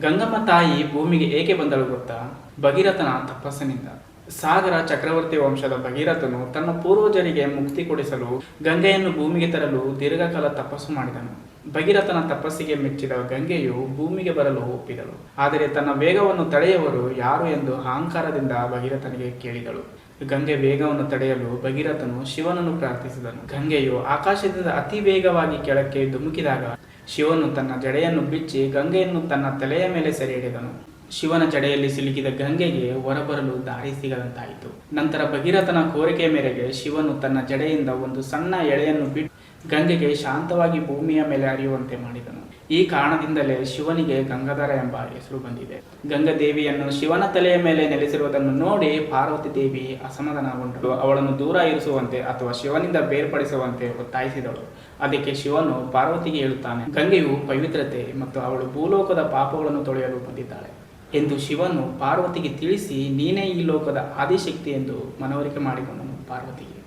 ಗಂಗಮ್ಮ ತಾಯಿ ಭೂಮಿಗೆ ಏಕೆ ಬಂದಳು ಗೊತ್ತಾ? ಭಗೀರಥನ ತಪಸ್ಸಿನಿಂದ. ಸಾಗರ ಚಕ್ರವರ್ತಿ ವಂಶದ ಭಗೀರಥನು ತನ್ನ ಪೂರ್ವಜರಿಗೆ ಮುಕ್ತಿ ಕೊಡಿಸಲು ಗಂಗೆಯನ್ನು ಭೂಮಿಗೆ ತರಲು ದೀರ್ಘಕಾಲ ತಪಸ್ಸು ಮಾಡಿದನು. ಭಗೀರಥನ ತಪಸ್ಸಿಗೆ ಮೆಚ್ಚಿದ ಗಂಗೆಯು ಭೂಮಿಗೆ ಬರಲು ಒಪ್ಪಿದಳು. ಆದರೆ ತನ್ನ ವೇಗವನ್ನು ತಡೆಯುವವರು ಯಾರು ಎಂದು ಅಹಂಕಾರದಿಂದ ಭಗೀರಥನಿಗೆ ಕೇಳಿದಳು. ಗಂಗೆ ವೇಗವನ್ನು ತಡೆಯಲು ಭಗೀರಥನು ಶಿವನನ್ನು ಪ್ರಾರ್ಥಿಸಿದನು. ಗಂಗೆಯು ಆಕಾಶದಿಂದ ಅತಿ ವೇಗವಾಗಿ ಕೆಳಕ್ಕೆ ಧುಮುಕಿದಾಗ ಶಿವನು ತನ್ನ ಜಡೆಯನ್ನು ಬಿಚ್ಚಿ ಗಂಗೆಯನ್ನು ತನ್ನ ತಲೆಯ ಮೇಲೆ ಸೆರೆ ಹಿಡಿದನು. ಶಿವನ ಜಡೆಯಲ್ಲಿ ಸಿಲುಕಿದ ಗಂಗೆಗೆ ಹೊರಬರಲು ದಾರಿ ಸಿಗದಂತಾಯಿತು. ನಂತರ ಭಗೀರಥನ ಕೋರಿಕೆಯ ಮೇರೆಗೆ ಶಿವನು ತನ್ನ ಜಡೆಯಿಂದ ಒಂದು ಸಣ್ಣ ಎಳೆಯನ್ನು ಬಿಟ್ಟು ಗಂಗೆಗೆ ಶಾಂತವಾಗಿ ಭೂಮಿಯ ಮೇಲೆ ಹರಿಯುವಂತೆ ಮಾಡಿದನು. ಈ ಕಾರಣದಿಂದಲೇ ಶಿವನಿಗೆ ಗಂಗಾಧರ ಎಂಬ ಹೆಸರು ಬಂದಿದೆ. ಗಂಗಾದೇವಿಯನ್ನು ಶಿವನ ತಲೆಯ ಮೇಲೆ ನೆಲೆಸಿರುವುದನ್ನು ನೋಡಿ ಪಾರ್ವತಿ ದೇವಿ ಅಸಮಾಧಾನಗೊಂಡಳು. ಅವಳನ್ನು ದೂರ ಇರಿಸುವಂತೆ ಅಥವಾ ಶಿವನಿಂದ ಬೇರ್ಪಡಿಸುವಂತೆ ಒತ್ತಾಯಿಸಿದಳು. ಅದಕ್ಕೆ ಶಿವನು ಪಾರ್ವತಿಗೆ ಹೇಳುತ್ತಾನೆ, ಗಂಗೆಯು ಪವಿತ್ರತೆ ಮತ್ತು ಅವಳು ಭೂಲೋಕದ ಪಾಪಗಳನ್ನು ತೊಳೆಯಲು ಬಂದಿದ್ದಾಳೆ ಎಂದು ಶಿವನು ಪಾರ್ವತಿಗೆ ತಿಳಿಸಿ, ನೀನೇ ಈ ಲೋಕದ ಆದಿಶಕ್ತಿ ಎಂದು ಮನವರಿಕೆ ಮಾಡಿಕೊಂಡನು ಪಾರ್ವತಿಗೆ.